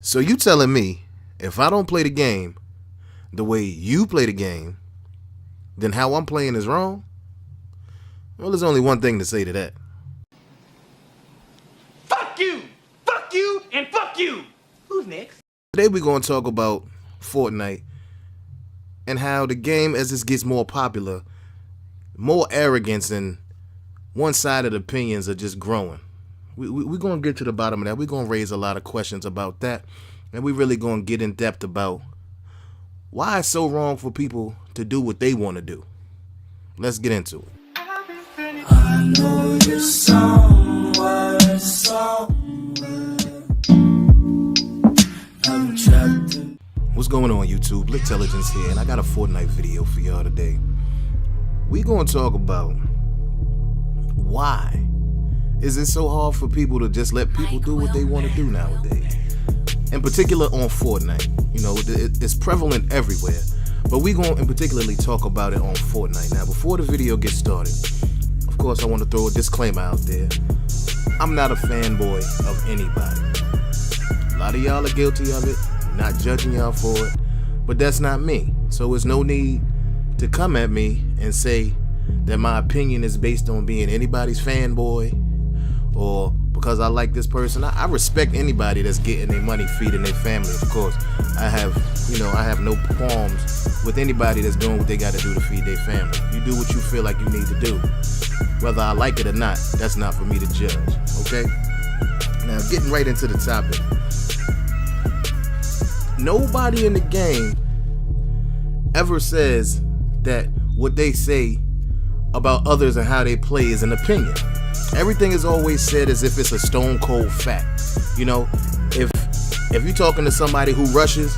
So you telling me if I don't play the game the way you play the game, then how I'm playing is wrong? Well, there's only one thing to say to that. Fuck you! Fuck you! And fuck you! Who's next? Today we're going to talk about Fortnite and how the game, as it gets more popular, more arrogance and one-sided opinions are just growing. We're going to get to the bottom of that. We're going to raise a lot of questions about that. And we're really going to get in depth about why it's so wrong for people to do what they want to do. Let's get into it. I know you're somewhere. What's going on, YouTube? Intelligence here, and I got a Fortnite video for y'all today. We're going to talk about why is it so hard for people to just let people do what they want to do nowadays. In particular on Fortnite. You know, it's prevalent everywhere. But we're going to particularly talk about it on Fortnite. Now, before the video gets started, of course, I want to throw a disclaimer out there. I'm not a fanboy of anybody. A lot of y'all are guilty of it. I'm not judging y'all for it. But that's not me. So there's no need to come at me and say that my opinion is based on being anybody's fanboy or because I like this person. I respect anybody that's getting their money, feeding their family, of course. I have no qualms with anybody that's doing what they got to do to feed their family. You do what you feel like you need to do. Whether I like it or not, that's not for me to judge, okay? Now, getting right into the topic. Nobody in the game ever says that what they say about others and how they play is an opinion. Everything is always said as if it's a stone cold fact. You know, if you're talking to somebody who rushes,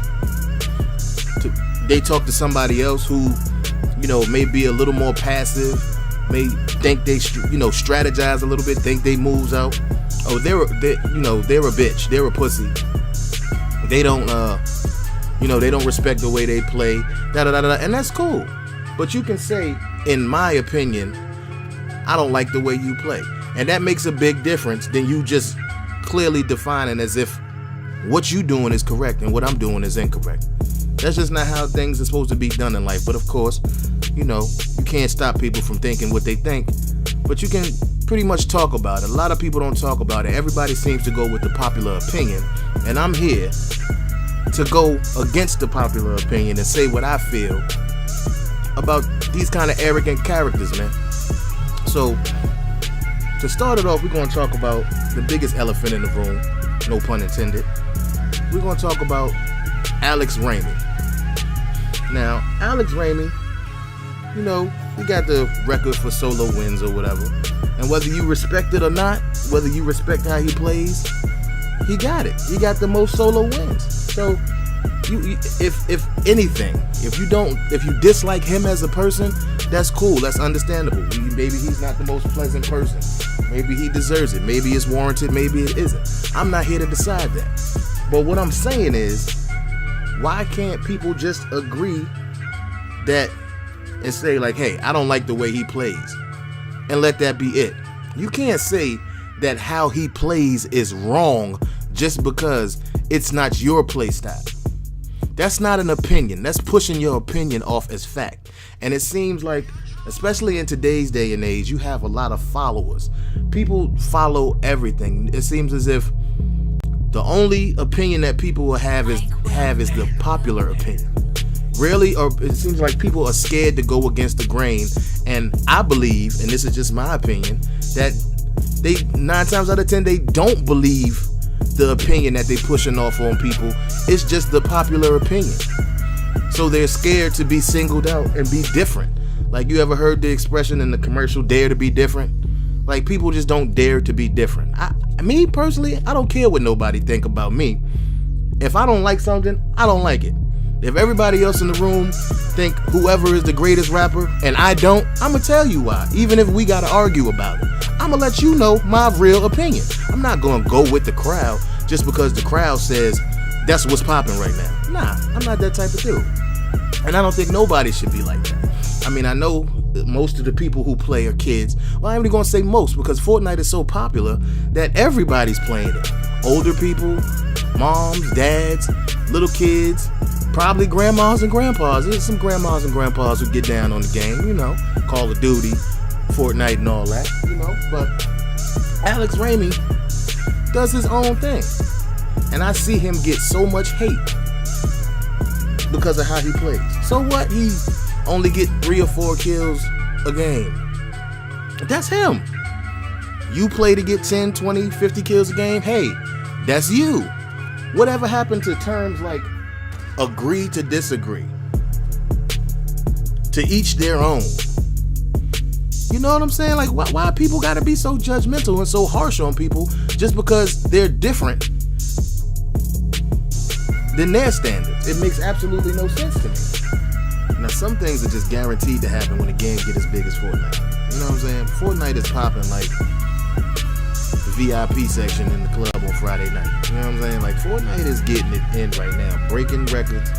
they talk to somebody else who, you know, may be a little more passive, may think they, strategize a little bit, think they moves out. Oh, they're a bitch, they're a pussy. They don't, they don't respect the way they play, and that's cool. But you can say, in my opinion, I don't like the way you play. And that makes a big difference than you just clearly defining as if what you doing is correct and what I'm doing is incorrect. That's just not how things are supposed to be done in life. But of course, you can't stop people from thinking what they think. But you can pretty much talk about it. A lot of people don't talk about it. Everybody seems to go with the popular opinion. And I'm here to go against the popular opinion and say what I feel about these kind of arrogant characters, man. So, to start it off, we're going to talk about the biggest elephant in the room, no pun intended. We're going to talk about Alex Ramey. Now, Alex Ramey, he got the record for solo wins or whatever. And whether you respect it or not, whether you respect how he plays, he got it. He got the most solo wins. So, if anything, if you dislike him as a person, that's cool, that's understandable. Maybe he's not the most pleasant person. Maybe he deserves it. Maybe it's warranted, maybe it isn't. I'm not here to decide that. But what I'm saying is, why can't people just agree that and say like, hey, I don't like the way he plays, and let that be it? You can't say that how he plays is wrong just because it's not your play style. That's not an opinion. That's pushing your opinion off as fact. And it seems like, especially in today's day and age, you have a lot of followers. People follow everything. It seems as if the only opinion that people will have is the popular opinion. Really, or it seems like people are scared to go against the grain. And I believe, and this is just my opinion, that 9 times out of 10 they don't believe the opinion that they pushing off on people. It's just the popular opinion. So they're scared to be singled out and be different. Like, you ever heard the expression in the commercial, dare to be different? Like, people just don't dare to be different. Me personally, I don't care what nobody think about me. If I don't like something, I don't like it. If everybody else in the room think whoever is the greatest rapper and I don't, I'm gonna tell you why. Even if we gotta argue about it, I'm gonna let you know my real opinion. I'm not gonna go with the crowd just because the crowd says that's what's popping right now. Nah, I'm not that type of dude. And I don't think nobody should be like that. I mean, I know most of the people who play are kids. Well, I'm only gonna say most because Fortnite is so popular that everybody's playing it. Older people, moms, dads, little kids, probably grandmas and grandpas. There's some grandmas and grandpas who get down on the game, you know, Call of Duty, Fortnite and all that, you know. But Alex Ramey does his own thing. And I see him get so much hate because of how he plays. So what? He only get 3 or 4 kills a game. That's him. You play to get 10, 20, 50 kills a game. Hey, that's you. Whatever happened to terms like agree to disagree? To each their own. You know what I'm saying? Like, why people gotta be so judgmental and so harsh on people just because they're different than their standards? It makes absolutely no sense to me. Now, some things are just guaranteed to happen when a game get as big as Fortnite. You know what I'm saying? Fortnite is popping like the VIP section in the club on Friday night. You know what I'm saying? Like, Fortnite is getting it in right now, breaking records,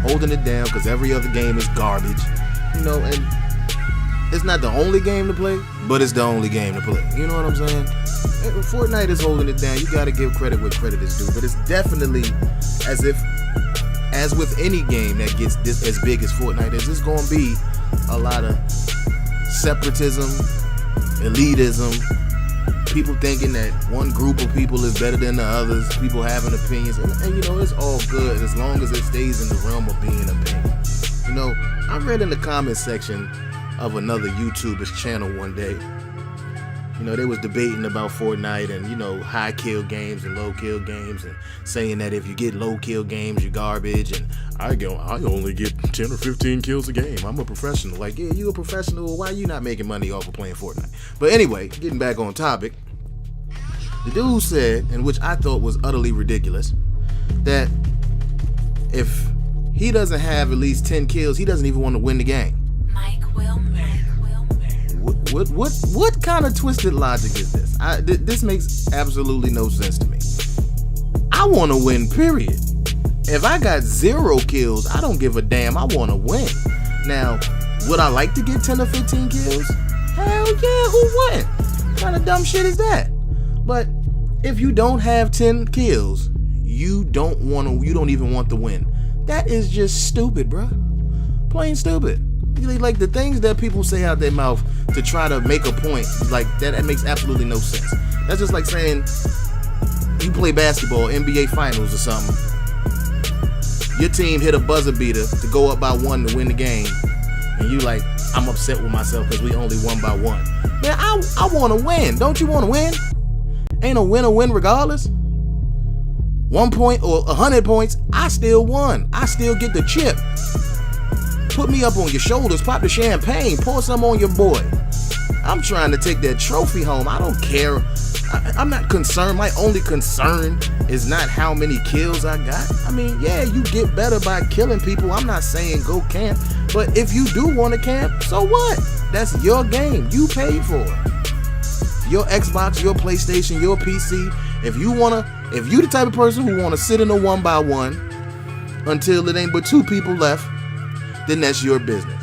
holding it down because every other game is garbage. You know, and it's not the only game to play, but it's the only game to play. You know what I'm saying? And Fortnite is holding it down. You got to give credit where credit is due, but it's definitely as with any game that gets this as big as Fortnite is, it's going to be a lot of separatism, elitism, people thinking that one group of people is better than the others, people having opinions, and you know, it's all good as long as it stays in the realm of being an opinion. You know, I read in the comment section of another YouTuber's channel one day, you know, they was debating about Fortnite and, you know, high kill games and low kill games, and saying that if you get low kill games, you're garbage, and I only get 10 or 15 kills a game. I'm a professional. Like, yeah, you a professional. Why you not making money off of playing Fortnite? But anyway, getting back on topic, the dude said, and which I thought was utterly ridiculous, that if he doesn't have at least 10 kills, he doesn't even want to win the game. What kind of twisted logic is this? This makes absolutely no sense to me. I want to win, period. If I got 0 kills, I don't give a damn. I want to win. Now, would I like to get 10 or 15 kills? Hell yeah, who wouldn't? What kind of dumb shit is that? But if you don't have 10 kills, you don't even want to win. That is just stupid, bruh. Plain stupid. Like, the things that people say out their mouth to try to make a point, like that makes absolutely no sense. That's just like saying you play basketball, NBA Finals or something. Your team hit a buzzer beater to go up by 1 to win the game, and you like, I'm upset with myself because we only won by 1. Man, I want to win. Don't you want to win? Ain't a win a win regardless. 1 point or 100 points, I still won. I still get the chip. Put me up on your shoulders, pop the champagne, pour some on your boy. I'm trying to take that trophy home. I don't care. I'm not concerned. My only concern is not how many kills I got. I mean, yeah, you get better by killing people. I'm not saying go camp. But if you do want to camp, so what? That's your game. You paid for it. Your Xbox, your PlayStation, your PC. If you the type of person who want to sit in a 1x1 until it ain't but 2 people left, then that's your business.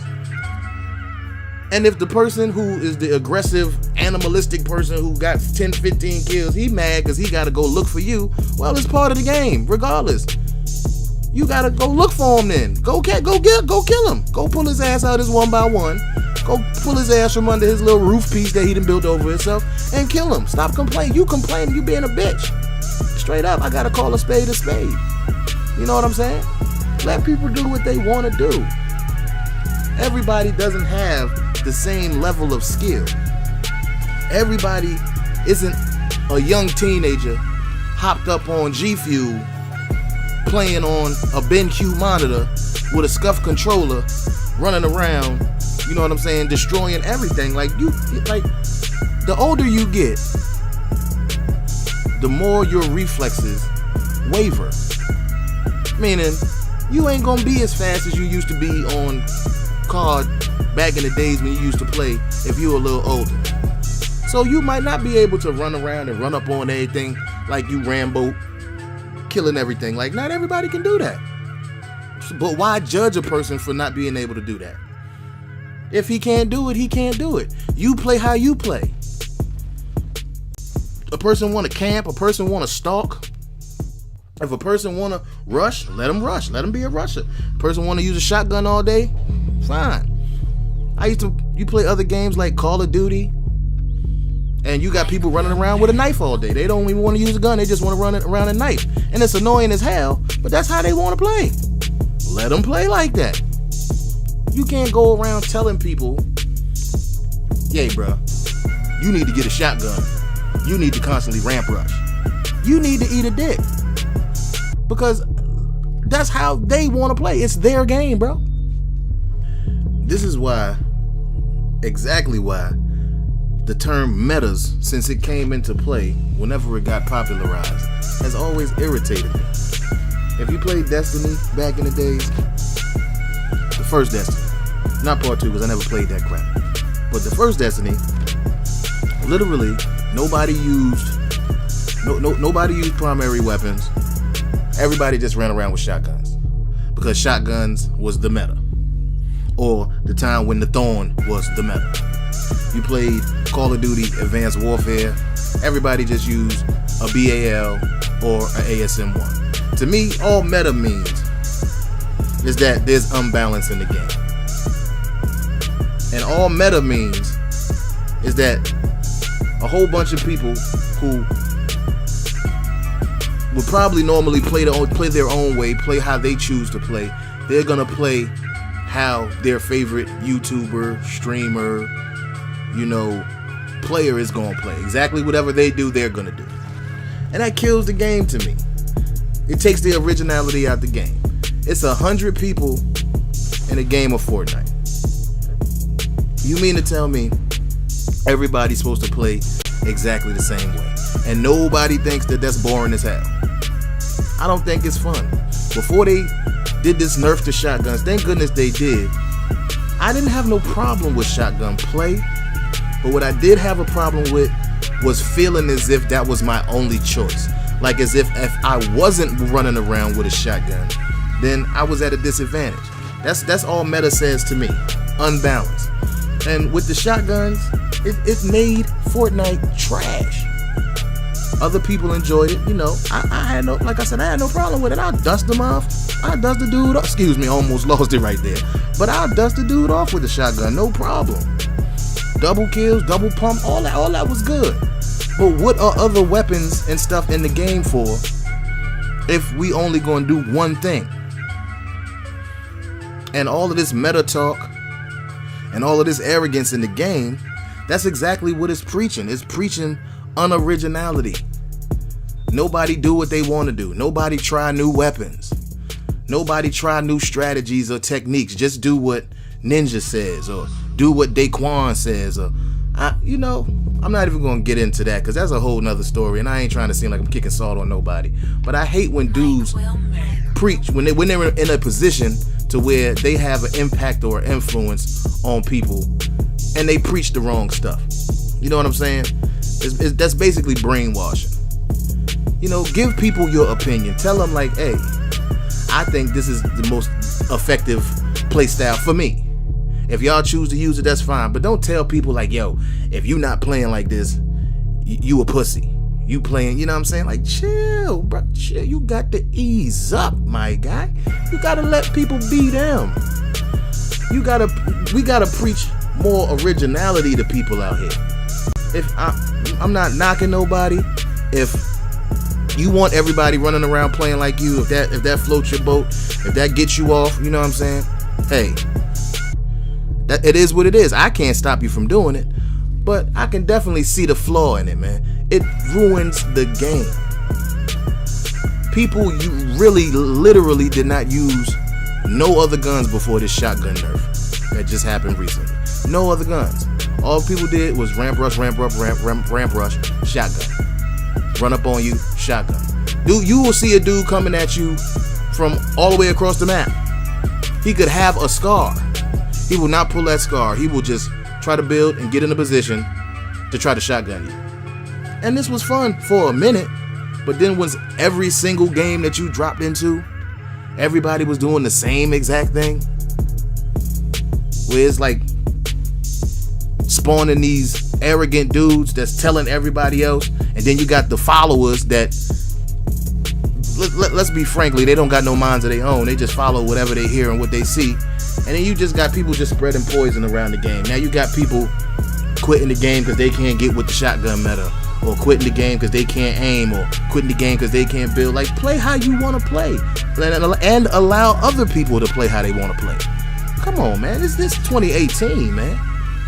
And if the person who is the aggressive, animalistic person who got 10, 15 kills, he mad because he got to go look for you, well, it's part of the game, regardless. You got to go look for him then. Go kill him. Go pull his ass out his 1x1. Go pull his ass from under his little roof piece that he done built over himself and kill him. Stop complaining. You complaining, you being a bitch. Straight up, I got to call a spade a spade. You know what I'm saying? Let people do what they want to do. Everybody doesn't have the same level of skill. Everybody isn't a young teenager hopped up on G Fuel playing on a BenQ monitor with a scuff controller running around, you know what I'm saying, destroying everything. Like, the older you get, the more your reflexes waver. Meaning, you ain't gonna be as fast as you used to be on card back in the days when you used to play if you were a little older. So you might not be able to run around and run up on everything like you Rambo, killing everything. Like, not everybody can do that. But why judge a person for not being able to do that? If he can't do it, he can't do it. You play how you play. A person want to camp, a person want to stalk, If a person want to rush, let them rush. Let them be a rusher. Person want to use a shotgun all day, fine. You play other games like Call of Duty, and you got people running around with a knife all day. They don't even want to use a gun. They just want to run around a knife. And it's annoying as hell, but that's how they want to play. Let them play like that. You can't go around telling people, "Yay, bro, you need to get a shotgun. You need to constantly ramp rush. You need to eat a dick." Because that's how they want to play. It's their game, bro. This is exactly why the term metas, since it came into play, whenever it got popularized, has always irritated me. If you played Destiny back in the days, the first Destiny, not part 2 because I never played that crap, but the first Destiny, literally nobody used primary weapons. Everybody just ran around with shotguns because shotguns was the meta, or the time when the Thorn was the meta. You played Call of Duty Advanced Warfare, everybody just used a BAL or an ASM-1. To me, all meta means is that there's unbalance in the game. And all meta means is that a whole bunch of people who would probably normally play their own way, play how they choose to play, they're gonna play how their favorite YouTuber, streamer, player is gonna play. Exactly whatever they do, they're gonna do. And that kills the game to me. It takes the originality out the game. It's 100 people in a game of Fortnite. You mean to tell me everybody's supposed to play exactly the same way, and nobody thinks that that's boring as hell? I don't think it's fun. Before they did this nerf to shotguns, thank goodness they did, I didn't have no problem with shotgun play, but what I did have a problem with was feeling as if that was my only choice. Like as if I wasn't running around with a shotgun, then I was at a disadvantage. That's all meta says to me. Unbalanced. And with the shotguns, it made Fortnite trash. Other people enjoyed it, I had no problem with it. I'll dust them off. I'll dust the dude off. Excuse me, almost lost it right there. But I'll dust the dude off with the shotgun, no problem. Double kills, double pump, all that was good. But what are other weapons and stuff in the game for if we only gonna do one thing? And all of this meta talk and all of this arrogance in the game, that's exactly what it's preaching. It's preaching unoriginality. Nobody do what they want to do. Nobody try new weapons. Nobody try new strategies or techniques. Just do what Ninja says, or do what Daquan says, or I'm not even gonna get into that because that's a whole nother story, and I ain't trying to seem like I'm kicking salt on nobody. But I hate when dudes preach when they're in a position to where they have an impact or influence on people, and they preach the wrong stuff. You know what I'm saying? That's basically brainwashing. Give people your opinion. Tell them like, hey, I think this is the most effective play style for me. If y'all choose to use it, that's fine. But don't tell people like, yo, if you not playing like this, you a pussy. You playing, you know what I'm saying? Like, chill, bro. Chill. You got to ease up, my guy. You got to let people be them. We got to preach more originality to people out here. If I'm not knocking nobody, if you want everybody running around playing like you, if that floats your boat, if that gets you off, you know what I'm saying? Hey, that it is what it is. I can't stop you from doing it, but I can definitely see the flaw in it, man. It ruins the game. People, you really literally did not use no other guns before this shotgun nerf that just happened recently. No other guns. All people did was ramp rush, shotgun. Run up on you, shotgun. Dude, you will see a dude coming at you from all the way across the map. He could have a scar. He will not pull that scar. He will just try to build and get in a position to try to shotgun you. And this was fun for a minute, but then was every single game that you dropped into, everybody was doing the same exact thing, where it's like spawning these arrogant dudes that's telling everybody else, and then you got the followers that let's be frankly, they don't got no minds of their own. They just follow whatever they hear and what they see. And then you just got people just spreading poison around the game. Now you got people quitting the game because they can't get with the shotgun meta, or quitting the game because they can't aim, or quitting the game because they can't build. Like, play how you want to play, and allow other people to play how they want to play. Come on, man. This 2018, man.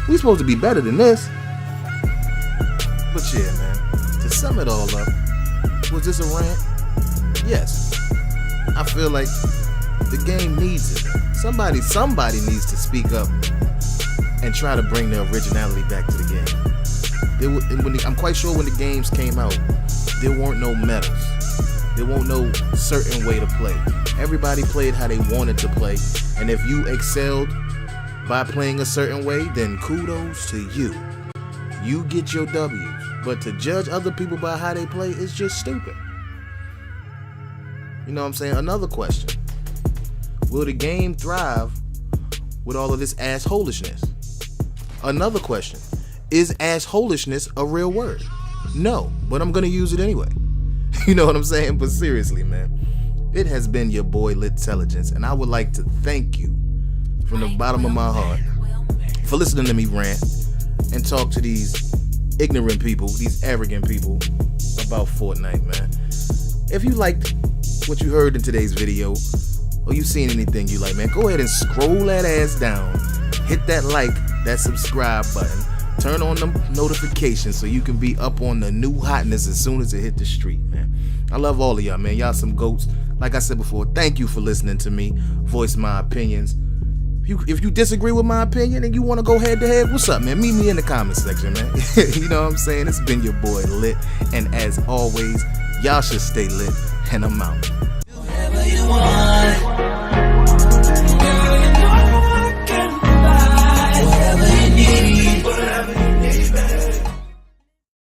We supposed to be better than this. But yeah, man. To sum it all up, was this a rant? Yes. I feel like the game needs it. Somebody needs to speak up and try to bring the originality back to the game. I'm quite sure when the games came out, there weren't no metas. There weren't no certain way to play. Everybody played how they wanted to play, and if you excelled by playing a certain way, then kudos to you. You get your W's. But to judge other people by how they play is just stupid. You know what I'm saying? Another question. Will the game thrive with all of this assholishness? Another question. Is assholishness a real word? No, but I'm going to use it anyway. You know what I'm saying? But seriously, man. It has been your boy Litintelligence, and I would like to thank you from the bottom of my heart for listening to me rant and talk to these ignorant people, these arrogant people about Fortnite, man. If you liked what you heard in today's video, or you seen anything you like, man, go ahead and scroll that ass down, hit that like, that subscribe button, turn on them notifications so you can be up on the new hotness as soon as it hit the street, man. I love all of y'all, man. Y'all some goats. Like I said before, thank you for listening to me voice my opinions. If you disagree with my opinion and you want to go head to head, what's up, man? Meet me in the comment section, man. You know what I'm saying? It's been your boy Lit, and as always, y'all should stay lit, and I'm out.